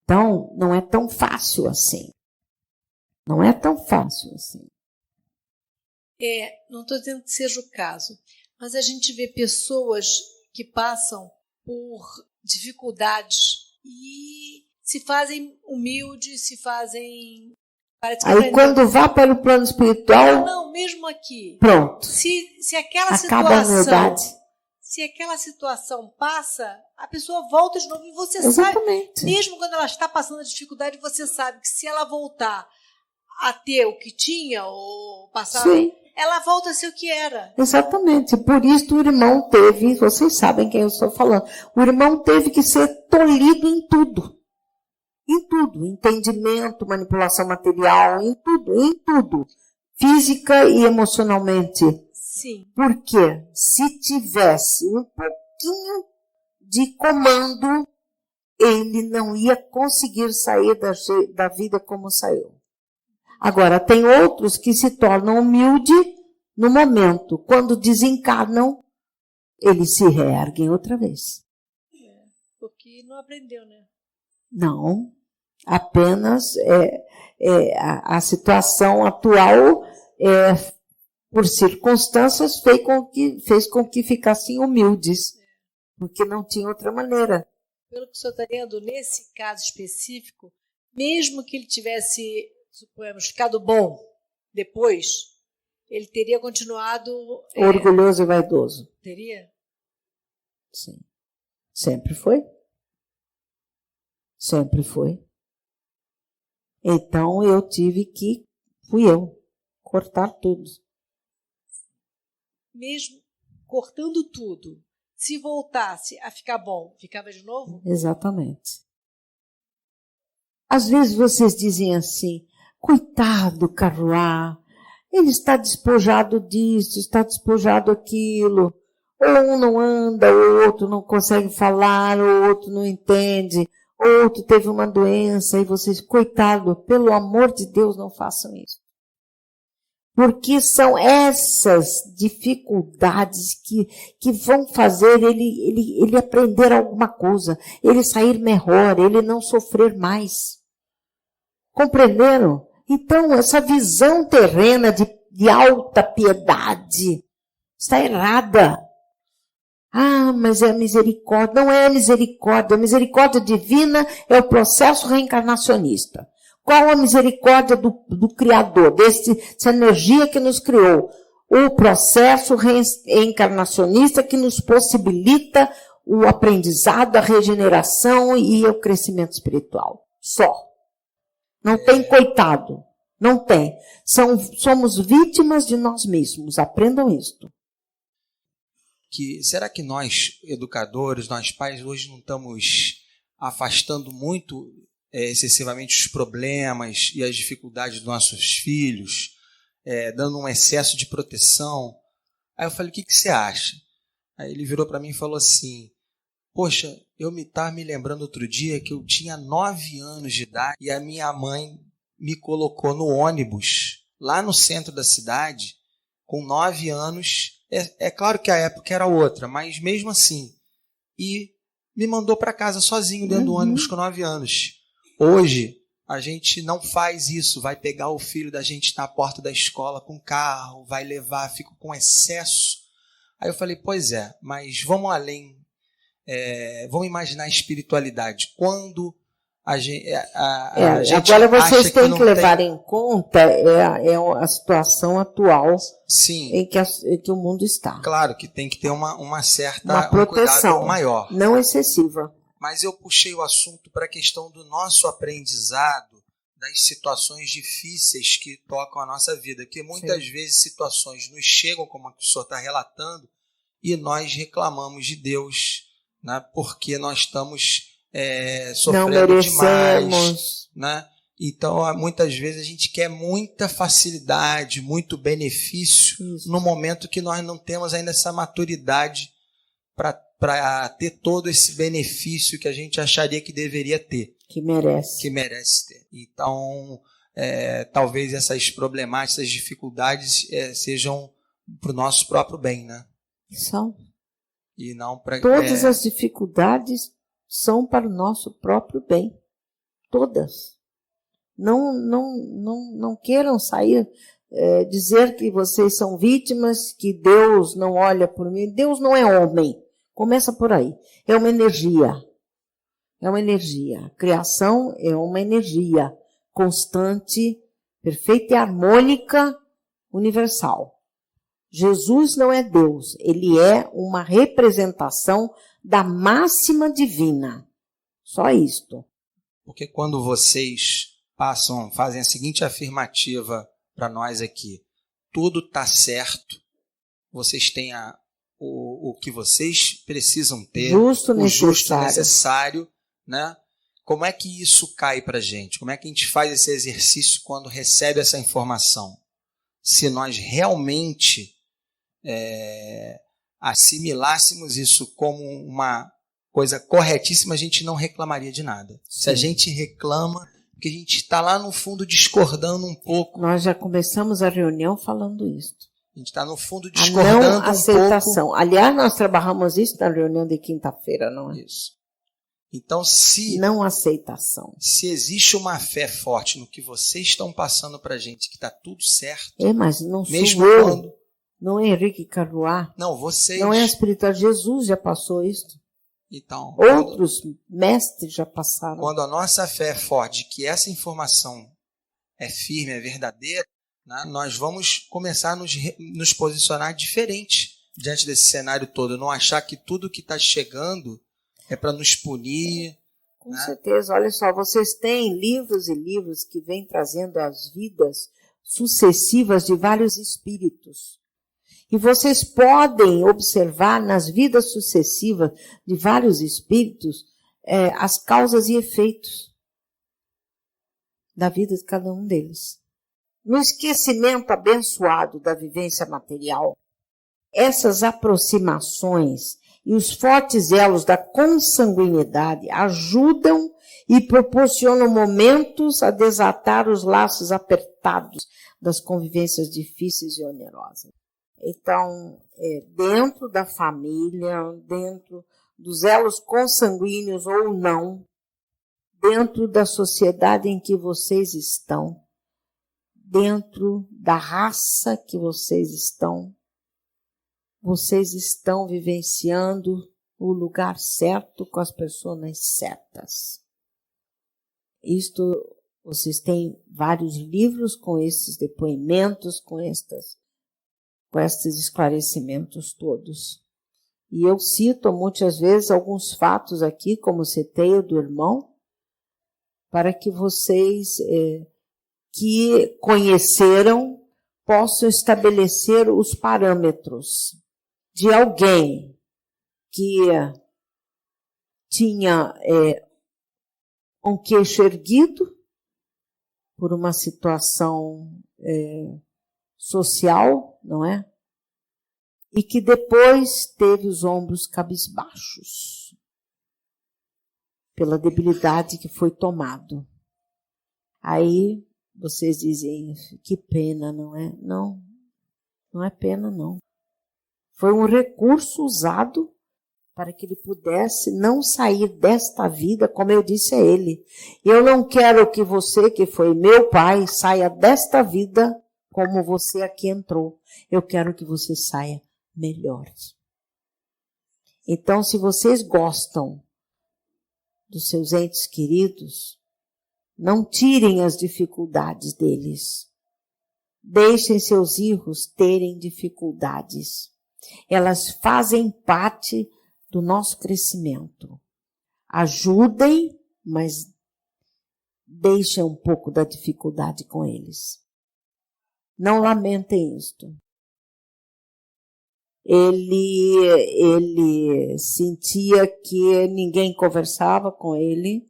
Então, não é tão fácil assim. Não é tão fácil assim. Não estou dizendo que seja o caso, mas a gente vê pessoas que passam por dificuldades e se fazem humildes, se fazem... Aí quando vá para o plano espiritual... Não, mesmo aqui. Pronto. Se aquela acaba situação... se aquela situação passa, a pessoa volta de novo e você Exatamente. sabe, mesmo quando ela está passando a dificuldade, você sabe que se ela voltar a ter o que tinha ou passar, Sim. ela volta a ser o que era. Exatamente. Por isso o irmão teve, vocês sabem quem eu estou falando, o irmão teve que ser tolhido em tudo. Em tudo. Entendimento, manipulação material, em tudo, em tudo. Física e emocionalmente. Sim. Porque se tivesse um pouquinho de comando, ele não ia conseguir sair da vida como saiu. Agora, tem outros que se tornam humildes no momento. Quando desencarnam, eles se reerguem outra vez. Porque não aprendeu, né? Não. Apenas a situação atual, por circunstâncias, fez com que ficassem humildes. Porque não tinha outra maneira. Pelo que o senhor está lendo, nesse caso específico, mesmo que ele tivesse, suponhamos, ficado bom depois, ele teria continuado... Orgulhoso e vaidoso. Teria? Sim. Sempre foi. Sempre foi. Então eu tive que, fui eu, cortar tudo. Mesmo cortando tudo, se voltasse a ficar bom, ficava de novo? Exatamente. Às vezes vocês dizem assim, coitado do Carruá, ele está despojado disso, está despojado aquilo. Ou um não anda, o outro não consegue falar, o outro não entende, o outro teve uma doença e vocês, coitado, pelo amor de Deus, não façam isso. Porque são essas dificuldades que vão fazer ele aprender alguma coisa, ele sair melhor, ele não sofrer mais. Compreenderam? Então, essa visão terrena de alta piedade está errada. Ah, mas é a misericórdia. Não é a misericórdia. A misericórdia divina é o processo reencarnacionista. Qual a misericórdia do Criador, dessa energia que nos criou? O processo reencarnacionista que nos possibilita o aprendizado, a regeneração e o crescimento espiritual. Só. Não tem coitado. Não tem. Somos vítimas de nós mesmos. Aprendam isto. Será que nós, educadores, nós pais, hoje não estamos afastando muito excessivamente os problemas e as dificuldades dos nossos filhos, dando um excesso de proteção? Aí eu falei, o que você acha? Aí ele virou para mim e falou assim, poxa, eu estava me lembrando outro dia que eu tinha 9 anos de idade e a minha mãe me colocou no ônibus, lá no centro da cidade, com 9 anos. É claro que a época era outra, mas mesmo assim. E me mandou para casa sozinho dentro do ônibus com 9 anos. Hoje, a gente não faz isso. Vai pegar o filho da gente na porta da escola com carro, vai levar, fica com excesso. Aí eu falei, pois é, mas vamos além. Vamos imaginar a espiritualidade. Quando a gente agora vocês têm que levar em conta a situação atual. Sim. Em que o mundo está. Claro que tem que ter uma certa uma proteção um cuidado maior. Não excessiva. Mas eu puxei o assunto para a questão do nosso aprendizado, das situações difíceis que tocam a nossa vida. Que muitas vezes situações nos chegam, como a que o senhor está relatando, e nós reclamamos de Deus, né, porque nós estamos sofrendo demais. Né? Então, muitas vezes a gente quer muita facilidade, muito benefício, no momento que nós não temos ainda essa maturidade para ter todo esse benefício que a gente acharia que deveria ter. Que merece ter. Então, talvez essas problemáticas, essas dificuldades sejam para o nosso próprio bem, né? São. E não para... Todas as dificuldades são para o nosso próprio bem. Todas. Não queiram sair, dizer que vocês são vítimas, que Deus não olha por mim. Deus não é homem. Começa por aí. É uma energia. É uma energia. A criação é uma energia constante, perfeita e harmônica, universal. Jesus não é Deus, ele é uma representação da máxima divina. Só isto. Porque quando vocês fazem a seguinte afirmativa para nós aqui, tudo está certo, vocês têm o que vocês precisam ter, Justo o justo necessário. necessário, né? Como é que isso cai para a gente? Como é que a gente faz esse exercício quando recebe essa informação? Se nós realmente assimilássemos isso como uma coisa corretíssima, a gente não reclamaria de nada. Sim. Se a gente reclama, porque a gente está lá no fundo discordando um pouco. Nós já começamos a reunião falando isso. A gente está no fundo A discordando não aceitação. um pouco. Aliás, nós trabalhamos isso na reunião de quinta-feira, não é? Isso. Então, se Não aceitação. existe uma fé forte no que vocês estão passando para a gente, que está tudo certo, Mas não sou mesmo eu, quando... não é Henrique Carruá, Não, vocês... não é a espiritual. Jesus já passou isso. Então, Outros mestres já passaram. quando a nossa fé é forte, de que essa informação é firme, é verdadeira, né, nós vamos começar a nos posicionar diferente diante desse cenário todo. Não achar que tudo que está chegando é para nos punir. Com certeza. Olha só, vocês têm livros e livros que vêm trazendo as vidas sucessivas de vários espíritos. E vocês podem observar nas vidas sucessivas de vários espíritos as causas e efeitos da vida de cada um deles. No esquecimento abençoado da vivência material, essas aproximações e os fortes elos da consanguinidade ajudam e proporcionam momentos a desatar os laços apertados das convivências difíceis e onerosas. Então, dentro da família, dentro dos elos consanguíneos ou não, dentro da sociedade em que vocês estão, dentro da raça que vocês estão vivenciando o lugar certo com as pessoas certas. Isto, vocês têm vários livros com esses depoimentos, com estes esclarecimentos todos. E eu cito muitas vezes alguns fatos aqui, como citei o do irmão, para que vocês que conheceram possam estabelecer os parâmetros de alguém que tinha um queixo erguido por uma situação social, não é? E que depois teve os ombros cabisbaixos pela debilidade que foi tomado. Aí vocês dizem, que pena, não é? Não, não é pena, não. Foi um recurso usado para que ele pudesse não sair desta vida, como eu disse a ele. Eu não quero que você, que foi meu pai, saia desta vida como você aqui entrou. Eu quero que você saia melhor. Então, se vocês gostam dos seus entes queridos, não tirem as dificuldades deles. Deixem seus erros terem dificuldades. Elas fazem parte do nosso crescimento. Ajudem, mas deixem um pouco da dificuldade com eles. Não lamentem isto. Ele sentia que ninguém conversava com ele,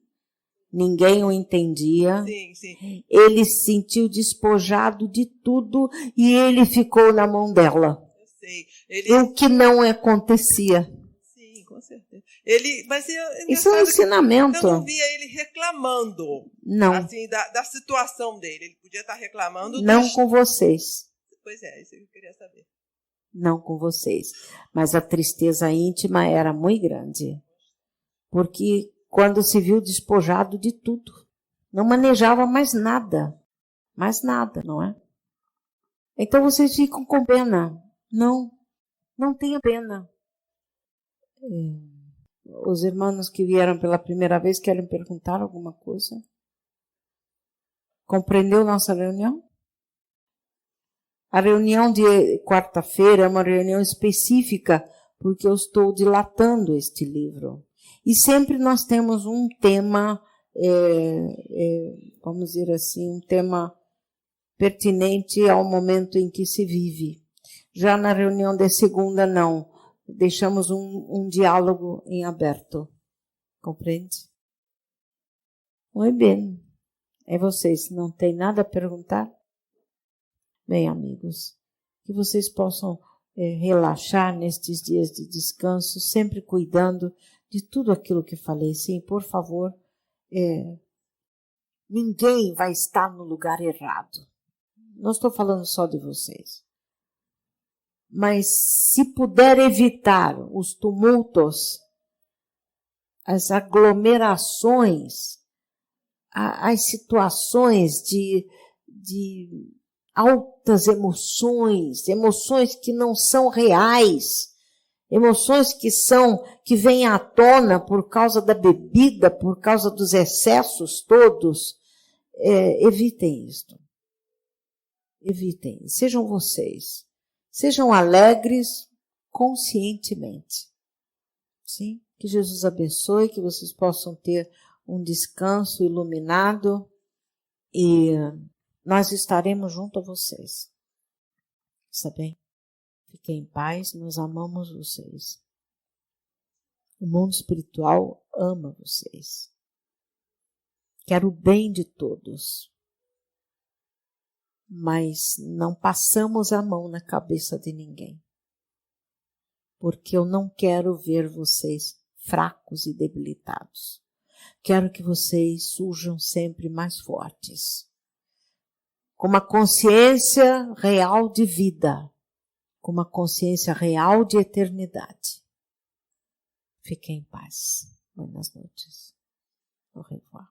ninguém o entendia. Sim, sim. Ele se sentiu despojado de tudo e ele ficou na mão dela. Eu sei. O que não acontecia. Sim, com certeza. Isso é um ensinamento. Eu não via ele reclamando. Não. Assim, da situação dele. Ele podia estar reclamando. Não com vocês. Pois é, isso que eu queria saber. Não com vocês. Mas a tristeza íntima era muito grande. Porque quando se viu despojado de tudo, não manejava mais nada. Mais nada, não é? Então vocês ficam com pena. Não, não tenha pena. Os irmãos que vieram pela primeira vez querem perguntar alguma coisa? Compreendeu nossa reunião? A reunião de quarta-feira é uma reunião específica, porque eu estou dilatando este livro. E sempre nós temos um tema, vamos dizer assim, um tema pertinente ao momento em que se vive. Já na reunião de segunda, não. Deixamos um diálogo em aberto. Compreende? Muito bem. É vocês, não tem nada a perguntar? Bem, amigos, que vocês possam relaxar nestes dias de descanso, sempre cuidando de tudo aquilo que falei. Sim, por favor, ninguém vai estar no lugar errado. Não estou falando só de vocês. Mas se puder evitar os tumultos, as aglomerações, as situações de altas emoções que não são reais, emoções que vêm à tona por causa da bebida, por causa dos excessos todos, evitem isto. Evitem, sejam vocês. Sejam alegres conscientemente. Sim? Que Jesus abençoe, que vocês possam ter um descanso iluminado e nós estaremos junto a vocês. Está bem? Fiquem em paz, nós amamos vocês. O mundo espiritual ama vocês. Quer o bem de todos. Mas não passamos a mão na cabeça de ninguém. Porque eu não quero ver vocês fracos e debilitados. Quero que vocês surjam sempre mais fortes. Com uma consciência real de vida. Com uma consciência real de eternidade. Fiquem em paz. Boas noites. Au revoir.